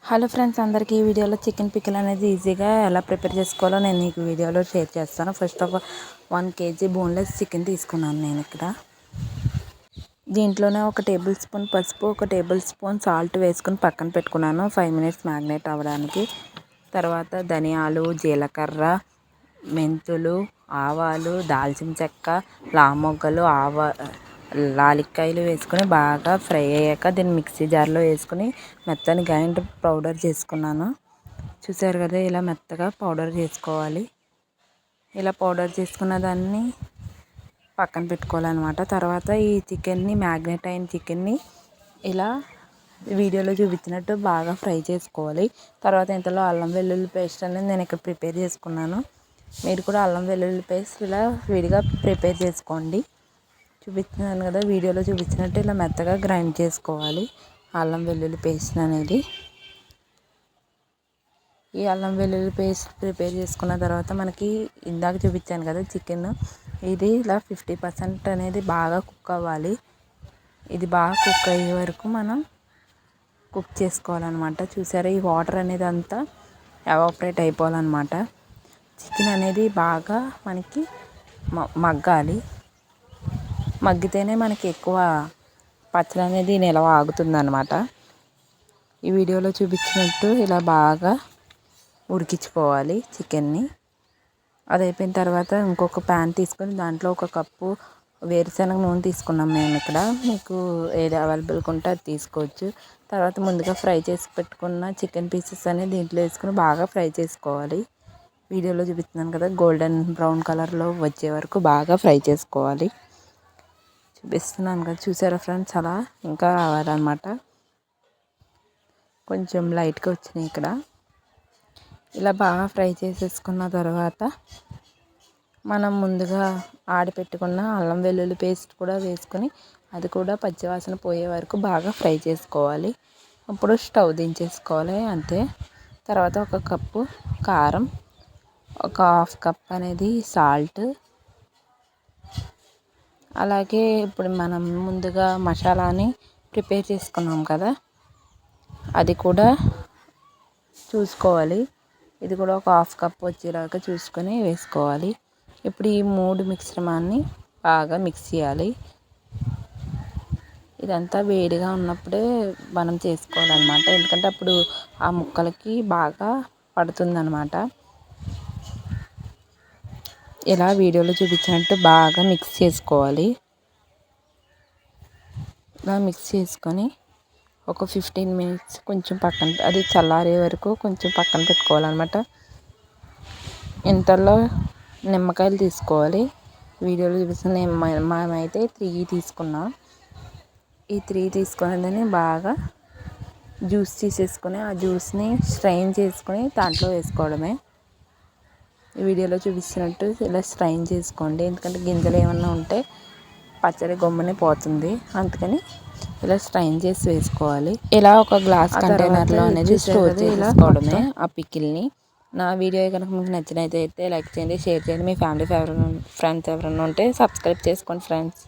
Hello friends, అందరికీ ఈ వీడియోలో చికెన్ పికిల్ అనేది ఈజీగా ఎలా ప్రిపేర్ చేసుకోవాలో నేను ఈ వీడియోలో షేర్ చేస్తాను. First of 1 kg boneless chicken తీసుకున్నాను నేను ఇక్కడ. దీంట్లోనే 1 టేబుల్ స్పూన్ పసుపు, 1 టేబుల్ స్పూన్ సాల్ట్ వేసుకొని పక్కన పెట్టుకున్నాను 5 minutes మ్యాగ్నేట్ అవ్వడానికి. తర్వాత ధనియాలు, జీలకర్ర, మెంతులు, ఆవాలు, దాల్చిన చెక్క, లామొగ్గలు, లాలిక్కాయలు వేసుకొని బాగా ఫ్రై అయ్యాక దీన్ని మిక్సీ జార్లో వేసుకొని మెత్తని గ్రైండ్ పౌడర్ చేసుకున్నాను. చూసారు కదా, ఇలా మెత్తగా పౌడర్ చేసుకోవాలి. ఇలా పౌడర్ చేసుకున్న దాన్ని పక్కన పెట్టుకోవాలన్నమాట. తర్వాత ఈ చికెన్ని, మ్యాగ్నేట్ అయిన చికెన్ని ఇలా వీడియోలో చూపించినట్టు బాగా ఫ్రై చేసుకోవాలి. తర్వాత ఇంతలో అల్లం వెల్లుల్లి పేస్ట్ అనేది నేను ఇక్కడ ప్రిపేర్ చేసుకున్నాను. మీరు కూడా అల్లం వెల్లుల్లి పేస్ట్ ఇలా విడిగా ప్రిపేర్ చేసుకోండి. చూపిస్తున్నాను కదా, వీడియోలో చూపించినట్టు ఇలా మెత్తగా గ్రైండ్ చేసుకోవాలి అల్లం వెల్లుల్లి పేస్ట్ అనేది. ఈ అల్లం వెల్లుల్లి పేస్ట్ ప్రిపేర్ చేసుకున్న తర్వాత మనకి ఇందాక చూపించాను కదా చికెన్, ఇది ఇలా 50% అనేది బాగా కుక్ అవ్వాలి. ఇది బాగా కుక్ అయ్యే వరకు మనం కుక్ చేసుకోవాలన్నమాట. చూసారా, ఈ వాటర్ అనేది అంతా ఎవాపరేట్ అయిపోవాలన్నమాట. చికెన్ అనేది బాగా మనకి మగ్గాలి. మగ్గితేనే మనకి ఎక్కువ పచ్చడి అనేది నిలవ ఆగుతుందన్నమాట. ఈ వీడియోలో చూపించినట్టు ఇలా బాగా ఉడికించుకోవాలి చికెన్ని. అది అయిపోయిన తర్వాత ఇంకొక ప్యాన్ తీసుకొని దాంట్లో 1 కప్పు వేరుశనగ నూనె తీసుకున్నాం మేము ఇక్కడ. మీకు ఏది అవైలబుల్గా ఉంటే అది తీసుకోవచ్చు. తర్వాత ముందుగా ఫ్రై చేసి పెట్టుకున్న చికెన్ పీసెస్ అనేది దీంట్లో వేసుకొని బాగా ఫ్రై చేసుకోవాలి. వీడియోలో చూపిస్తున్నాను కదా, గోల్డెన్ బ్రౌన్ కలర్లో వచ్చే వరకు బాగా ఫ్రై చేసుకోవాలి. చూపిస్తున్నాను కదా, చూసారా ఫ్రెండ్స్, అలా ఇంకా రావాలన్నమాట. కొంచెం లైట్గా వచ్చినాయి ఇక్కడ. ఇలా బాగా ఫ్రై చేసేసుకున్న తర్వాత మనం ముందుగా ఆడిపెట్టుకున్న అల్లం వెల్లుల్లి పేస్ట్ కూడా వేసుకొని అది కూడా పచ్చివాసన పోయే వరకు బాగా ఫ్రై చేసుకోవాలి. అప్పుడు స్టవ్ దించేసుకోవాలి, అంతే. తర్వాత 1 కప్పు కారం, 1/2 కప్ అనేది సాల్ట్, అలాగే ఇప్పుడు మనం ముందుగా మసాలాని ప్రిపేర్ చేసుకున్నాం కదా, అది కూడా చూసుకోవాలి. ఇది కూడా 1/2 కప్ వచ్చేలాగా చూసుకొని వేసుకోవాలి. ఇప్పుడు ఈ 3 మిశ్రమాన్ని బాగా మిక్స్ చేయాలి. ఇదంతా వేడిగా ఉన్నప్పుడే మనం చేసుకోవాలన్నమాట, ఎందుకంటే అప్పుడు ఆ ముక్కలకి బాగా పడుతుందన్నమాట. ఇలా వీడియోలో చూపించినట్టు బాగా మిక్స్ చేసుకోవాలి. ఇలా మిక్స్ చేసుకొని ఒక 15 minutes కొంచెం పక్కన, అది చల్లారే వరకు కొంచెం పక్కన పెట్టుకోవాలన్నమాట. ఇంతలో నిమ్మకాయలు తీసుకోవాలి. వీడియోలో చూపిస్తున్న మేమైతే 3 తీసుకున్నాం. ఈ 3 తీసుకునేదని బాగా జ్యూస్ తీసేసుకొని ఆ జ్యూస్ని స్ట్రెయిన్ చేసుకొని దాంట్లో వేసుకోవడమే. ఈ వీడియోలో చూపిస్తున్నట్టు ఇలా స్ట్రెయిన్ చేసుకోండి, ఎందుకంటే గింజలు ఏమన్నా ఉంటే పచ్చడి గమ్మునే పోతుంది, అందుకని ఇలా స్ట్రెయిన్ చేసి వేసుకోవాలి. ఇలా ఒక గ్లాస్ కంటైనర్లో అనేది స్టోర్ చేసుకోవడమే ఆ పికిల్ని. నా వీడియో కనుక మీకు నచ్చినట్లయితే లైక్ చేయండి, షేర్ చేయండి. మీ ఫ్యామిలీ ఫ్రెండ్స్ ఎవరైనా ఉంటే సబ్స్క్రైబ్ చేసుకోండి ఫ్రెండ్స్.